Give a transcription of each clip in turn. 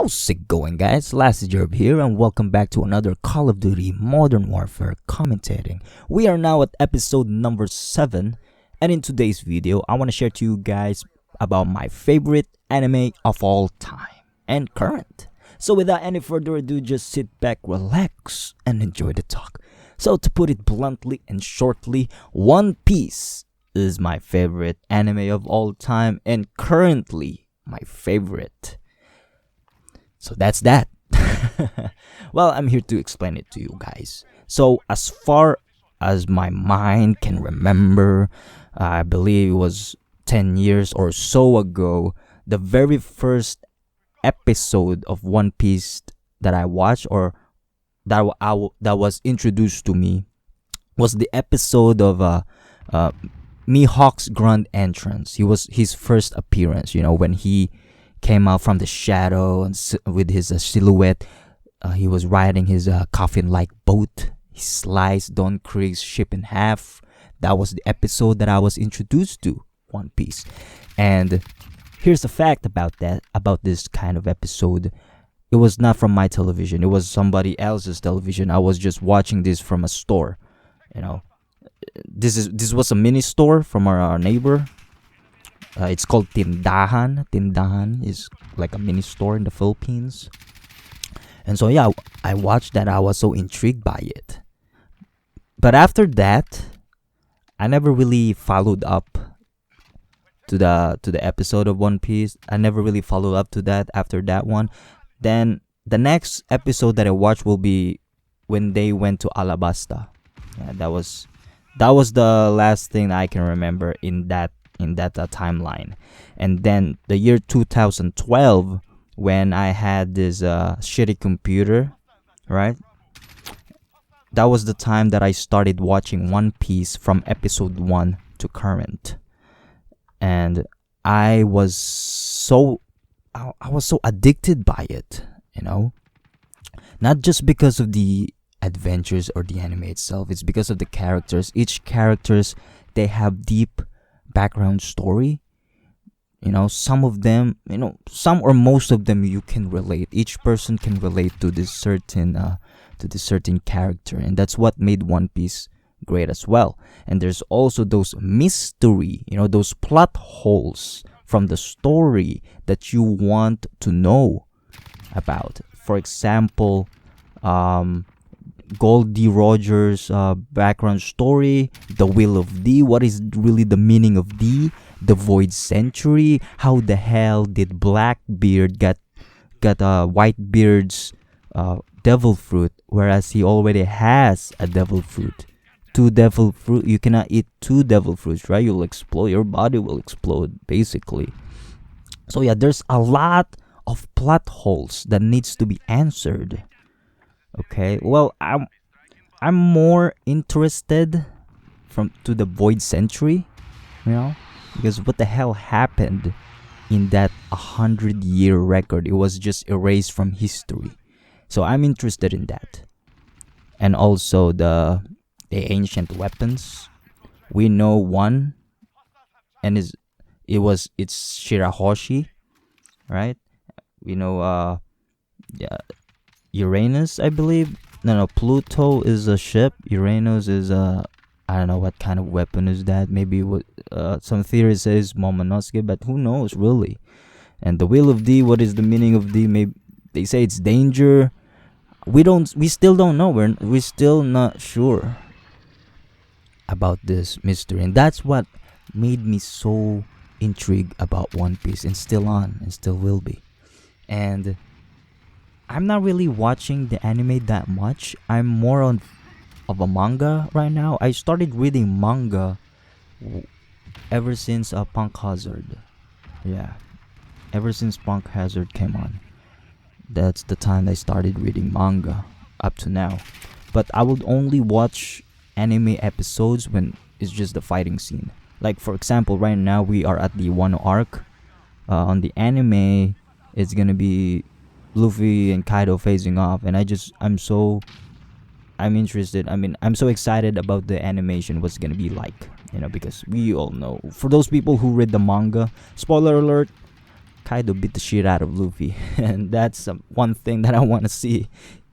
How's it going, guys? Lasty Jerb here, and welcome back to another Call of Duty Modern Warfare commentating. We are now at episode number 7, and in today's video, I want to share to you guys about my favorite anime of all time and current. So without any further ado, just sit back, relax, and enjoy the talk. So to put it bluntly and shortly, One Piece is my favorite anime of all time and currently my favorite. So that's that. Well, I'm here to explain it to you guys. So as far as my mind can remember, I believe it was 10 years or so ago, the very first episode of One Piece that I watched or that was introduced to me was the episode of Mihawk's grand entrance. He was his first appearance, when he came out from the shadow and with his silhouette. He was riding his coffin-like boat. He sliced Don Krieg's ship in half. That was the episode that I was introduced to One Piece. And here's the fact about this kind of episode. It was not from my television. It was somebody else's television. I was just watching this from a store. This was a mini store from our neighbor. It's called Tindahan. Tindahan is like a mini store in the Philippines. And so yeah, I watched that. I was so intrigued by it. But after that, I never really followed up to the episode of One Piece. I never really followed up to that after that one. Then the next episode that I watched will be when they went to Alabasta. Yeah, that was the last thing I can remember in that timeline. And then the year 2012, when I had this shitty computer, right? That was the time that I started watching One Piece from episode 1 to current. And I was so addicted by it, Not just because of the adventures or the anime itself, it's because of the characters. Each characters, they have deep background story. Some of them, some or most of them you can relate. Each person can relate to this certain character, and that's what made One Piece great as well. And there's also those mystery, those plot holes from the story that you want to know about. For example, Goldie Rogers' background story, the Will of D. What is really the meaning of D? The Void Century. How the hell did Blackbeard get Whitebeard's devil fruit, whereas he already has a devil fruit? 2 devil fruit. You cannot eat 2 devil fruits, right? You'll explode. Your body will explode, basically. So yeah, there's a lot of plot holes that needs to be answered. Okay, well, I'm more interested to the Void Century, because what the hell happened in that 100-year record? It was just erased from history. So I'm interested in that, and also the ancient weapons. We know one, and it's Shirahoshi, right? We know Uranus, I believe. No, Pluto is a ship. Uranus is I don't know what kind of weapon is that. Maybe some theory says Momonosuke, but who knows really? And the Will of D, what is the meaning of D? Maybe they say it's danger. We still don't know. We're still not sure about this mystery, and that's what made me so intrigued about One Piece, and still will be. And I'm not really watching the anime that much. I'm more of a manga right now. I started reading manga ever since Punk Hazard. Yeah, ever since Punk Hazard came on. That's the time I started reading manga up to now. But I would only watch anime episodes when it's just the fighting scene. Like for example, right now we are at the Wano arc. On the anime, it's gonna be Luffy and Kaido facing off, and I'm interested. I'm so excited about the animation, what's gonna be like, because we all know, for those people who read the manga, spoiler alert, Kaido beat the shit out of Luffy, and that's one thing that I want to see,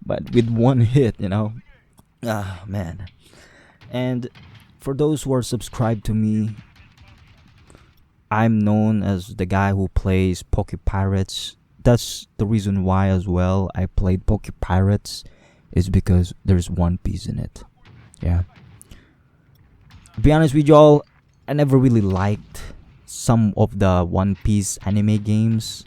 but with one hit, you know. Ah, man. And for those who are subscribed to me, I'm known as the guy who plays Poke Pirates. That's the reason why as well I played Poke Pirates, is because there's One Piece in it. Yeah. To be honest with y'all, I never really liked some of the One Piece anime games.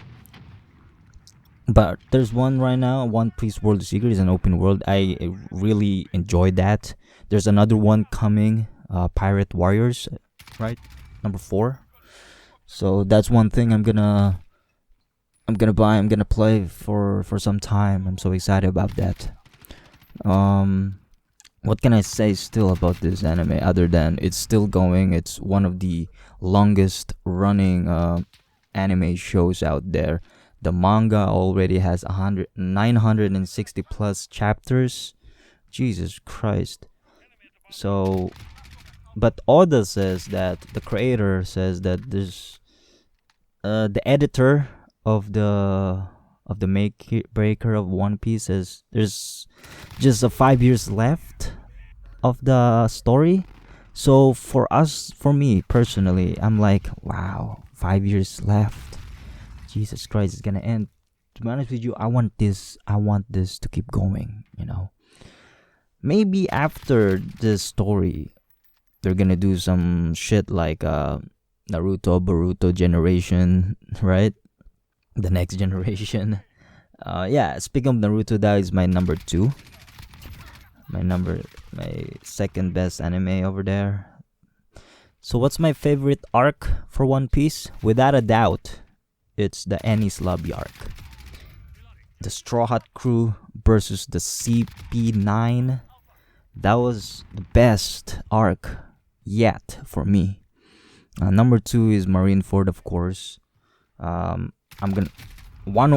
But there's one right now, One Piece World Secret is an open world. I really enjoyed that. There's another one coming, Pirate Warriors, right? Number 4. So that's one thing I'm gonna buy. I'm gonna play for some time. I'm so excited about that. What can I say still about this anime other than it's still going? It's one of the longest running anime shows out there. The manga already has 960 plus chapters. Jesus Christ. So, but Oda says that the creator says that there's the editor of the breaker of One Piece says there's just 5 years left of the story. So for me personally, I'm like, wow, 5 years left. Jesus Christ, it's gonna end. To be honest with you, I want this to keep going, you know. Maybe after this story, they're gonna do some shit like Naruto, Boruto generation, right? The next generation. Yeah, speaking of Naruto, that is my number 2. My second best anime over there. So what's my favorite arc for One Piece? Without a doubt, it's the Enies Lobby arc. The Straw Hat Crew versus the CP9. That was the best arc yet for me. Number 2 is Marineford, of course. Wano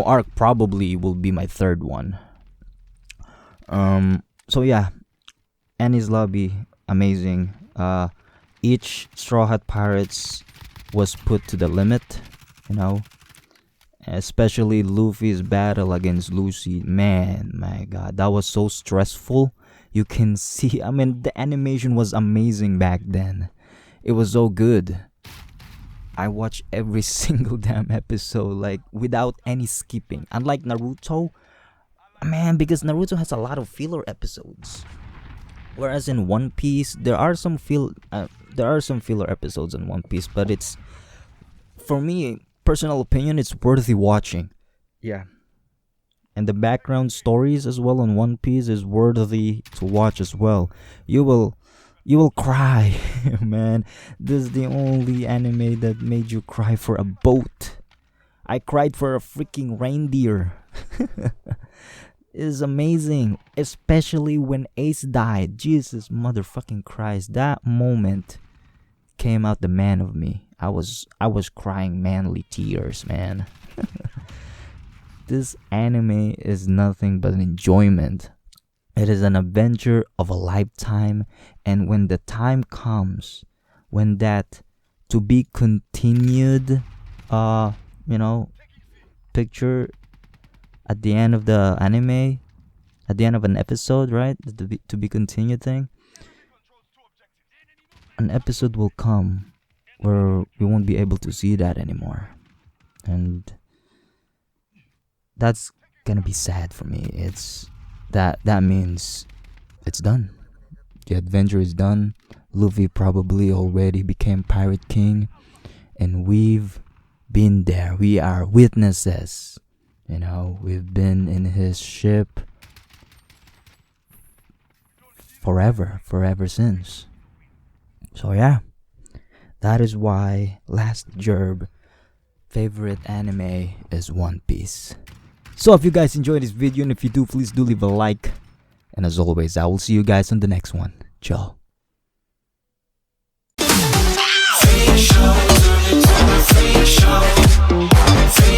arc probably will be my third one. So yeah, Enies Lobby, amazing. Each Straw Hat Pirates was put to the limit, you know. Especially Luffy's battle against Lucy. Man, my god, that was so stressful. You can see, I mean, the animation was amazing back then. It was so good. I watched every single damn episode, like, without any skipping. Unlike Naruto, man, because Naruto has a lot of filler episodes. Whereas in One Piece, there are some filler episodes in One Piece, but it's, for me, personal opinion, it's worthy watching. Yeah. And the background stories as well on One Piece is worthy to watch as well. You will cry, man. This is the only anime that made you cry for a boat. I cried for a freaking reindeer. It's amazing, especially when Ace died. Jesus motherfucking Christ, that moment came out the man of me. I was crying manly tears, man. This anime is nothing but an enjoyment. It is an adventure of a lifetime, and when the time comes, when that to be continued picture at the end of the anime, at the end of an episode, right? The to be continued thing. An episode will come where we won't be able to see that anymore. And that's gonna be sad for me. It's that means it's done. The adventure is done. Luffy probably already became Pirate King, and we've been there. We are witnesses. You know, we've been in his ship forever since. So yeah, that is why Last Gerb favorite anime is One Piece. So if you guys enjoyed this video, and if you do, please do leave a like. And as always, I will see you guys on the next one. Ciao. Free show, free show, free